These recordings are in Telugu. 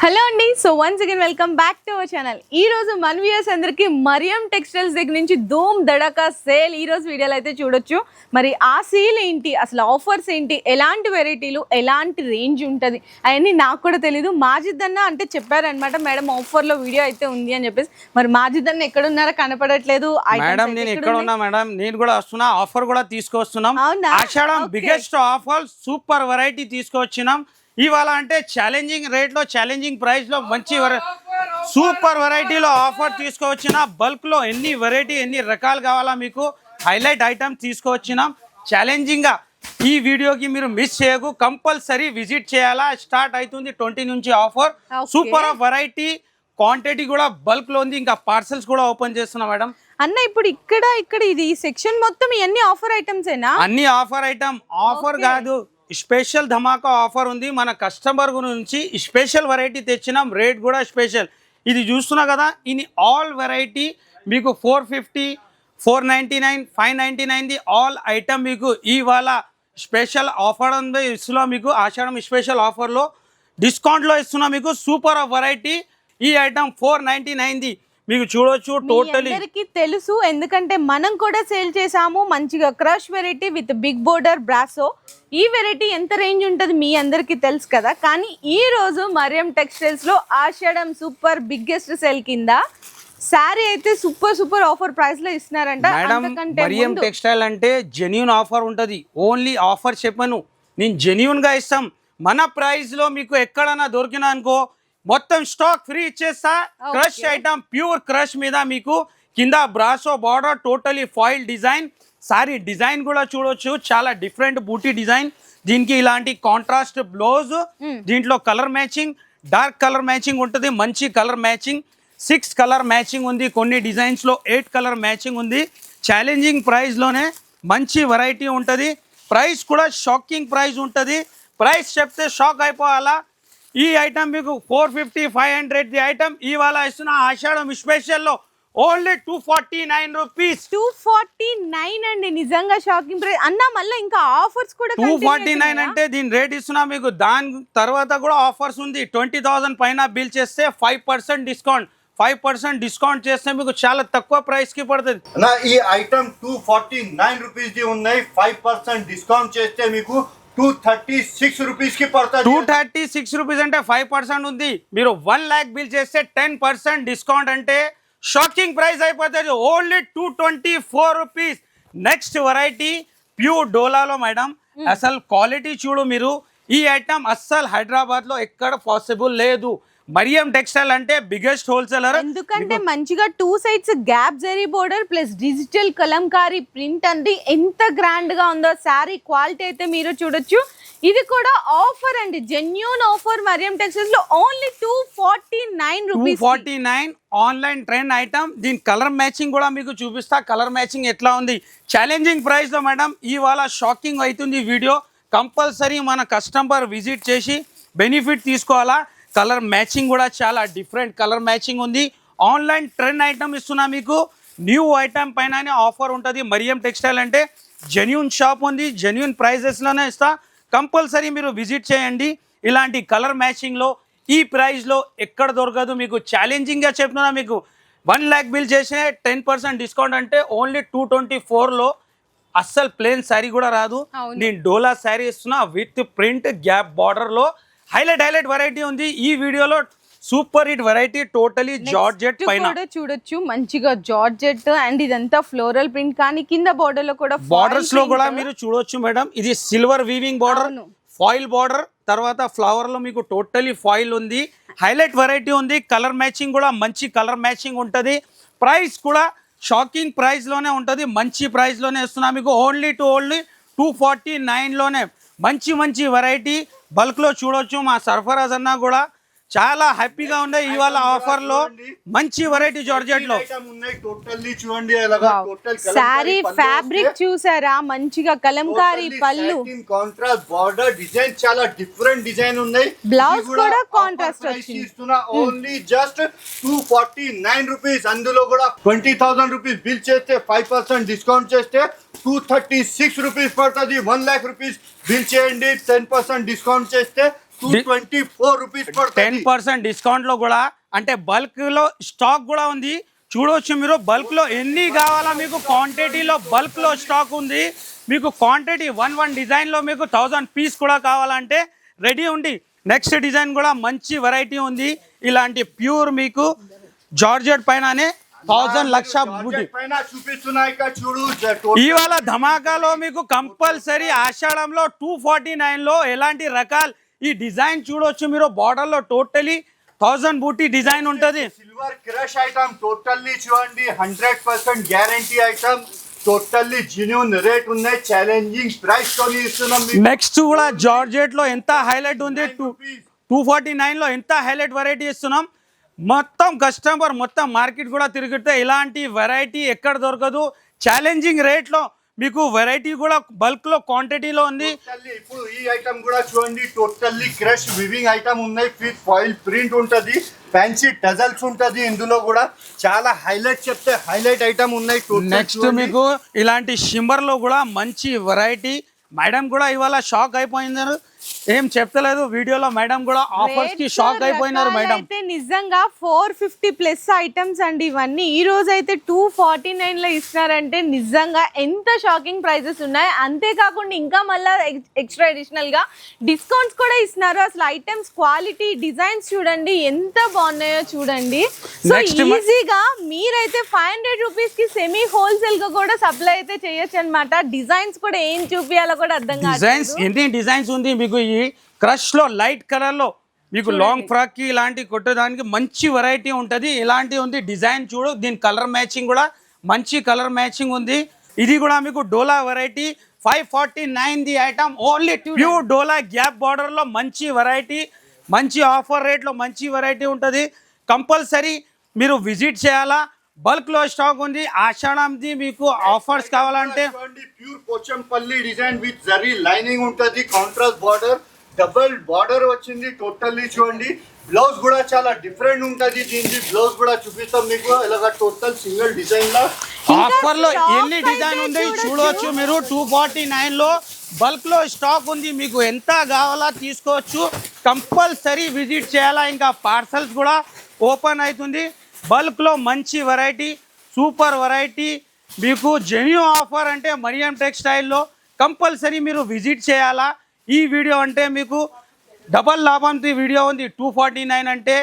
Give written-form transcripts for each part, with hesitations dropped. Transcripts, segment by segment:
హలో అండి. So once again welcome back to our channel. ఈ రోజు మన వ్యూయర్స్ అందరికి మరియం టెక్స్టైల్స్ దగ్గర నుంచి ధూమ్ దడకా సేల్ ఈ రోజు వీడియోలో అయితే చూడొచ్చు. మరి ఆ సేల్ ఏంటి, అసలు ఆఫర్స్ ఏంటి, ఎలాంటి వెరైటీలు, ఎలాంటి రేంజ్ ఉంటుంది అవన్నీ నాకు కూడా తెలీదు. మాజిద్ అన్న అంటే చెప్పారనమాట, మేడం ఆఫర్లో వీడియో అయితే ఉంది అని చెప్పేసి. మరి మాజిద్ అన్న ఎక్కడున్నారో కనపడట్లేదు. మేడం నేను ఎక్కడ ఉన్నా మేడం, నేను కూడా వస్తున్నా, ఆఫర్ కూడా తీసుకొస్తున్నాం. ఆషాఢం బిగ్గెస్ట్ ఆఫర్ సూపర్ వెరైటీ తీసుకొచ్చినాం ఇవాళ. అంటే ఛాలెంజింగ్ రేట్ లో, ఛాలెంజింగ్ ప్రైస్ లో మంచి సూపర్ వెరైటీలో ఆఫర్ తీసుకువచ్చిన. బల్క్ లో ఎన్ని వెరైటీ, ఎన్ని రకాలు కావాలా మీకు హైలైట్ ఐటమ్ తీసుకువచ్చినాం. ఛాలెంజింగ్ గా ఈ వీడియోకి మీరు మిస్ చేయకు, కంపల్సరీ విజిట్ చేయాలా. స్టార్ట్ అవుతుంది 20 నుంచి offer. Super of variety, quantity కూడా బల్క్ లో ఉంది. ఇంకా పార్సల్స్ కూడా ఓపెన్ చేస్తున్నాం మేడం. అన్న ఇప్పుడు ఇక్కడ ఇది సెక్షన్ మొత్తం ఇవన్నీ ఆఫర్ ఐటమ్స్ ఏనా? అన్ని ఆఫర్ ఐటమ్. ఆఫర్ కాదు, స్పెషల్ ధమాకా ఆఫర్ ఉంది. మన కస్టమర్ గురించి స్పెషల్ వెరైటీ తెచ్చినాం, రేట్ కూడా స్పెషల్. ఇది చూస్తున్నా కదా, ఇది ఆల్ వెరైటీ మీకు 450, 499, 599 ఆల్ ఐటమ్ మీకు ఇవాళ స్పెషల్ ఆఫర్ ఉంది. ఇస్తున్నా మీకు ఆషాఢం స్పెషల్ ఆఫర్లో డిస్కౌంట్లో ఇస్తున్నా మీకు. Super of variety. ఈ ఐటమ్ 499 మీకు చూడొచ్చు. టోటలీ తెలుసు, ఎందుకంటే మనం కూడా సేల్ చేసాము మంచిగా crush variety with big border బ్రాసో. ఈ వెరైటీ ఎంత రేంజ్ ఉంటుంది మీ అందరికి తెలుసు కదా. కానీ ఈ రోజు మరియం టెక్స్టైల్స్ లో ఆషాఢం సూపర్ బిగ్గెస్ట్ సేల్ కింద శారీ అయితే సూపర్ ఆఫర్ ప్రైస్ లో ఇస్తున్నారంట. మరియం టెక్స్టైల్ అంటే జెన్యూన్ ఆఫర్ ఉంటది. ఓన్లీ ఆఫర్ చెప్పను, నేను జెన్యూన్ గా ఇస్తాం. మన ప్రైస్ లో మీకు ఎక్కడన్నా దొరికినా అనుకో, మొత్తం స్టాక్ ఫ్రీ ఇచ్చేస్తా. క్రష్ ఐటమ్, ప్యూర్ క్రష్ మీద మీకు కింద brasso border, totally foil design. Sorry design కూడా చూడొచ్చు, చాలా డిఫరెంట్ బూటీ డిజైన్. దీనికి ఇలాంటి కాంట్రాస్ట్ బ్లౌజ్, దీంట్లో colour matching, dark colour matching ఉంటుంది, మంచి కలర్ మ్యాచింగ్. 6 కలర్ మ్యాచింగ్ ఉంది, కొన్ని డిజైన్స్ లో 8 కలర్ మ్యాచింగ్ ఉంది. ఛాలెంజింగ్ ప్రైస్ లోనే మంచి వెరైటీ ఉంటుంది. ప్రైస్ కూడా షాకింగ్ ప్రైస్ ఉంటుంది. ప్రైస్ చెప్తే షాక్ అయిపోవాలా. ఈ ఐటమ్ మీకు 450, 500 ది ఐటమ్ ఇవాళ ఇస్తున్న ఆషాఢం స్పెషల్ లో ఓన్లీ 249 రూపీస్. 249 అండి, నిజంగా షాకింగ్ ప్రైస్ అన్న. మళ్ళీ ఇంకా ఆఫర్స్ కూడా 249 అంటే దీని రేట్ ఇస్తున్నా మీకు. దాని తర్వాత కూడా ఆఫర్స్ ఉంది. 20,000 పైన బిల్ చేస్తే 5% డిస్కౌంట్. 5% డిస్కౌంట్ చేస్తే మీకు చాలా తక్కువ ప్రైస్ కి పడుతుంది. ఈ ఐటమ్ 249 రూపీస్ ది ఉన్నాయి. 5% డిస్కౌంట్ చేస్తే మీకు 236 రూపీస్ కి పడుతుంది. 236 రూపీస్ అంటే 5% ఉంది. మీరు 1 lakh బిల్ చేస్తే 10% డిస్కౌంట్ అంటే షాకింగ్ ప్రైస్ అయిపోతుంది. Only 224 rupees. Next variety pure డోలాలో మేడం, అసలు క్వాలిటీ చూడు మీరు. ఈ ఐటమ్ అస్సలు హైదరాబాద్ లో ఎక్కడ పాసిబుల్ లేదు. మరియం టెక్స్టైల్ అంటే బిగ్గెస్ట్ హోల్సేలర్. ఎందుకంటే మంచిగా 2 sides gap zari border plus digital Kalamkari print అండి. ఎంత గ్రాండ్ గా ఉందో శారీ క్వాలిటీ అయితే మీరు చూడొచ్చు. ఇది కూడా ఆఫర్ అండి, జెన్యూన్ ఆఫర్. మరియం టెక్స్టైల్స్ లో only 249 rupees. 249 online trend item. దీని కలర్ మ్యాచింగ్ కూడా మీకు చూపిస్తా, కలర్ మ్యాచింగ్ ఎట్లా ఉంది. ఛాలెంజింగ్ ప్రైస్ లో మేడం ఇవాళ షాకింగ్ అవుతుంది వీడియో. కంపల్సరీ మన కస్టమర్ విజిట్ చేసి బెనిఫిట్ తీసుకోవాలా. కలర్ మ్యాచింగ్ కూడా చాలా డిఫరెంట్ కలర్ మ్యాచింగ్ ఉంది. ఆన్లైన్ ట్రెండ్ ఐటమ్ ఇస్తున్నా మీకు. న్యూ ఐటమ్ పైన ఆఫర్ ఉంటుంది. మరియం టెక్స్టైల్ అంటే జెన్యూన్ షాప్ ఉంది, జెన్యూన్ ప్రైజెస్లోనే ఇస్తా. కంపల్సరీ మీరు విజిట్ చేయండి. ఇలాంటి కలర్ మ్యాచింగ్లో ఈ ప్రైస్లో ఎక్కడ దొరకదు మీకు. ఛాలెంజింగ్గా చెప్తున్నా మీకు. 1 lakh బిల్ చేసే 10% డిస్కౌంట్ అంటే ఓన్లీ 224లో అస్సలు ప్లేన్ శారీ కూడా రాదు. నేను డోలా శారీ ఇస్తున్నా విత్ ప్రింట్ గ్యాప్ బార్డర్లో. హైలైట్ వెరైటీ ఉంది ఈ వీడియోలో. Super hit variety, totally georgette పైన చూడొచ్చు. మంచిగా జార్జెట్ అండ్ ఇదంతా ఫ్లోరల్ ప్రింట్. కానీ కింద బోర్డర్ లో కూడా బార్డర్స్ లో కూడా మీరు చూడొచ్చు మేడం. ఇది silver weaving border, foil border, తర్వాత ఫ్లవర్ లో మీకు టోటలీ ఫాయిల్ ఉంది. హైలైట్ వెరైటీ ఉంది. కలర్ మ్యాచింగ్ కూడా మంచి కలర్ మ్యాచింగ్ ఉంటుంది. ప్రైస్ కూడా షాకింగ్ ప్రైస్ లోనే ఉంటుంది. మంచి ప్రైస్ లోనే ఇస్తున్నా మీకు. ఓన్లీ 249 లోనే మంచి వెరైటీ బల్క్ లో చూడొచ్చు. మా సర్ఫరాజ్ అన్న కూడా చాలా హ్యాపీగా ఉన్నాయి ఇవాళ ఆఫర్ లో. మంచి వెరైటీ జార్జెట్ లో చూడండి. సారీ ఫ్యాబ్రిక్ చూసారా, మంచిగా కలంకారీ పళ్ళు, కాంట్రాస్ట్ బార్డర్ డిజైన్, చాలా డిఫరెంట్ డిజైన్ ఉన్నాయి. బ్లౌజ్ కూడా కాంట్రాస్ట్ వచ్చింది. Only just 249 rupees. అందులో కూడా 20,000 రూపీస్ బిల్ చేస్తే 5% డిస్కౌంట్ చేస్తే 236 రూపీస్ పడుతుంది. 1 lakh రూపీస్ బిల్ చేయండి, 10% డిస్కౌంట్ చేస్తే 224 రూపీస్ పడుతుంది 10% డిస్కౌంట్ లో కూడా అంటే బల్క్ లో స్టాక్ కూడా ఉంది చూడవచ్చు మీరు బల్క్ లో ఎన్ని కావాలా మీకు క్వాంటిటీలో బల్క్ లో స్టాక్ ఉంది మీకు క్వాంటిటీ వన్ డిజైన్ లో మీకు 1000 పీస్ కూడా కావాలంటే రెడీ ఉంది నెక్స్ట్ డిజైన్ కూడా మంచి వెరైటీ ఉంది ఇలాంటి ప్యూర్ మీకు జార్జెట్ పైననే 1000 లక్ష బూటీ పైన చూపిస్తున్నాయి చూడు ఇవాళ ధమాకాలో మీకు కంపల్సరీ ఆషాఢంలో 249 లో ఎలాంటి రకాలు ఈ డిజైన్ చూడొచ్చు మీరు బార్డర్ లో టోటలీ 1000 బూటీ డిజైన్ ఉంటది సిల్వర్ క్రష్ ఐటమ్ టోటల్లీ చూడండి 100% guarantee item totally genuine rate ఉన్నాయి ఛాలెంజింగ్ ప్రైస్ తోని ఇస్తున్నాం నెక్స్ట్ కూడా జార్జెట్ లో ఎంత హైలైట్ ఉంది 249 లో ఎంత హైలైట్ వెరైటీ ఇస్తున్నాం మొత్తం కస్టమర్ మొత్తం మార్కెట్ కూడా తిరిగితే ఇలాంటి వెరైటీ ఎక్కడ దొరకదు ఛాలెంజింగ్ రేట్ లో మీకు వెరైటీ కూడా బల్క్ లో క్వాంటిటీలో ఉంది ఇప్పుడు ఈ ఐటమ్ కూడా చూడండి టోటల్లీ క్రష్ వివింగ్ ఐటమ్ ఉన్నాయి విత్ ఫాయిల్ ప్రింట్ ఉంటది ఫ్యాన్సీ టజల్స్ ఉంటది ఇందులో కూడా చాలా హైలైట్ చెప్తే హైలైట్ ఐటమ్ ఉన్నాయి నెక్స్ట్ మీకు ఇలాంటి షిమ్మర్ లో కూడా మంచి వెరైటీ మేడం కూడా ఇవాళ షాక్ అయిపోయినారు ఏం చెప్తలేదు వీడియోలో మేడం కూడా ఆఫర్స్ కి షాక్ అయిపోయినారు మేడం అయితే నిజంగా 450 ప్లస్ ఐటమ్స్ అండి ఇవన్నీ ఈ రోజు అయితే 249 లో ఇస్తున్నారంటే నిజంగా ఎంత షాకింగ్ ప్రైజెస్ ఉన్నాయి అంతేకాకుండా ఇంకా మళ్ళీ ఎక్స్ట్రా అడిషనల్ గా డిస్కౌంట్స్ కూడా ఇస్తున్నారు అసలు ఐటమ్స్ క్వాలిటీ డిజైన్స్ చూడండి ఎంత బాగున్నాయో చూడండి సో ఈజీగా మీరైతే 500 రూపీస్ కి సెమీ హోల్సేల్ గా కూడా సప్లై అయితే చేయొచ్చు అనమాట డిజైన్స్ కూడా ఏం చూపించాలో కూడా అర్థం కాదు డిజైన్స్ ఎన్ని డిజైన్స్ ఉంది మీకు ఈ క్రష్ లో లైట్ కలర్ లో మీకు లాంగ్ ఫ్రాక్ కి ఇలాంటి కొట్టడానికి మంచి వెరైటీ ఉంటది ఇలాంటి ఉంది డిజైన్ చూడు దీని కలర్ మ్యాచింగ్ కూడా మంచి కలర్ మ్యాచింగ్ ఉంది ఇది కూడా మీకు డోలా వెరైటీ 549 ది item only pure dola gap border లో మంచి వెరైటీ మంచి ఆఫర్ రేట్ లో మంచి వెరైటీ ఉంటది కంపల్సరీ మీరు విజిట్ చేయాలా బల్క్ లో స్టాక్ ఉంది ఆషాఢంది మీకు ఆఫర్స్ కావాలంటే pure Pochampalli design with zari lining ఉంటది కాంట్రాస్ట్ బార్డర్ డబుల్ బార్డర్ వచ్చింది టోటల్లీ చూడండి బ్లౌజ్ కూడా చాలా డిఫరెంట్ ఉంటది దీనికి బ్లౌజ్ కూడా చూపిస్తాం మీకు ఇలాగా టోటల్ సింగిల్ డిజైన్ లా ఆఫర్ లో ఎన్ని డిజైన్ ఉంది చూడవచ్చు మీరు 249 లో బల్క్ లో స్టాక్ ఉంది మీకు ఎంత కావాలా తీసుకోవచ్చు కంపల్సరీ విజిట్ చేయాలా ఇంకా పార్సల్స్ కూడా ఓపెన్ అవుతుంది బల్క్ లో మంచి వెరైటీ సూపర్ వెరైటీ మీకు జెన్యూ ఆఫర్ అంటే మరియం టెక్స్టైల్లో కంపల్సరీ మీరు విజిట్ చేయాలా ఈ వీడియో అంటే మీకు డబల్ లాభంతో వీడియో ఉంది 249 అంటే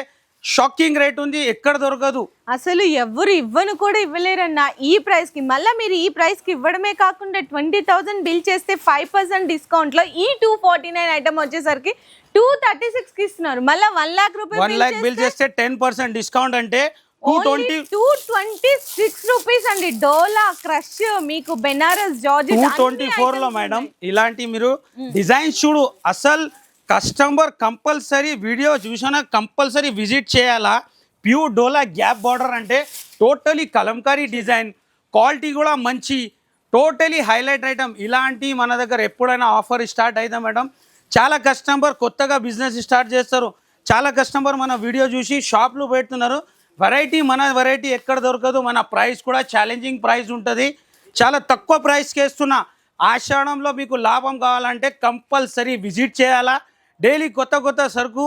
షాకింగ్ రేట్ ఉంది ఎక్కడ దొరకదు అసలు ఎవరు ఇవ్వను కూడా ఇవ్వలేరన్న ఈ ప్రైస్ కి మళ్ళీ మీరు ఈ ప్రైస్ కి ఇవ్వడమే కాకుండా 20,000 బిల్ చేస్తే 5% డిస్కౌంట్ లో ఈ 249 ఐటమ్ వచ్చేసరికి 236 కి ఇస్తున్నారు మళ్ళీ 1 లాక్ రూపాయలు 1 లాక్ బిల్ చేస్తే 10% డిస్కౌంట్ అంటే 226 రూపీస్ అండి డోలా క్రష్ మీకు బెనారస్ జార్జెట్ 224 లో మేడం ఇలాంటి మీరు డిజైన్స్ చూడు అసలు కస్టమర్ కంపల్సరీ వీడియో చూసినా కంపల్సరీ విజిట్ చేయాలా ప్యూర్ డోలా గ్యాప్ బార్డర్ అంటే టోటలీ కలంకారీ డిజైన్ క్వాలిటీ కూడా మంచి టోటలీ హైలైట్ ఐటమ్ ఇలాంటి మన దగ్గర ఎప్పుడైనా ఆఫర్ స్టార్ట్ అయితే మేడం చాలా కస్టమర్ కొత్తగా బిజినెస్ స్టార్ట్ చేస్తారు చాలా కస్టమర్ మన వీడియో చూసి షాప్లో పెడుతున్నారు వెరైటీ మన వెరైటీ ఎక్కడ దొరకదు మన ప్రైస్ కూడా ఛాలెంజింగ్ ప్రైస్ ఉంటుంది చాలా తక్కువ ప్రైస్కి వేస్తున్నా ఆషాఢంలో మీకు లాభం కావాలంటే కంపల్సరీ విజిట్ చేయాలా డైలీ కొత్త కొత్త సరుకు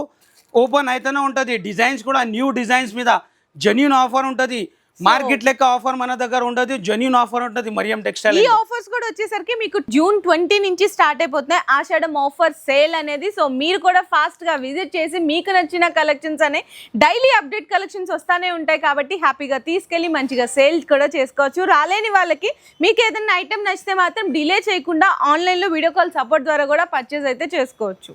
ఓపెన్ అయితేనే ఉంటుంది డిజైన్స్ కూడా న్యూ డిజైన్స్ మీద జెన్యూన్ ఆఫర్ ఉంటుంది మార్కెట్ లెక్క ఆఫర్ మన దగ్గర ఉండదు జెన్యూన్ ఆఫర్ ఉంటుంది మరియం టెక్స్టైల్ ఈ ఆఫర్స్ కూడా వచ్చేసరికి మీకు జూన్ 20 నుంచి స్టార్ట్ అయిపోతున్నాయి ఆషాఢం ఆఫర్ సేల్ అనేది సో మీరు కూడా ఫాస్ట్ గా విజిట్ చేసి మీకు నచ్చిన కలెక్షన్స్ అనే డైలీ అప్డేట్ కలెక్షన్స్ వస్తానే ఉంటాయి కాబట్టి హ్యాపీగా తీసుకెళ్లి మంచిగా సేల్ కూడా చేసుకోవచ్చు రాలేని వాళ్ళకి మీకు ఏదైనా ఐటమ్ నచ్చితే మాత్రం డిలే చేయకుండా ఆన్లైన్ లో వీడియో కాల్ సపోర్ట్ ద్వారా కూడా పర్చేస్ అయితే చేసుకోవచ్చు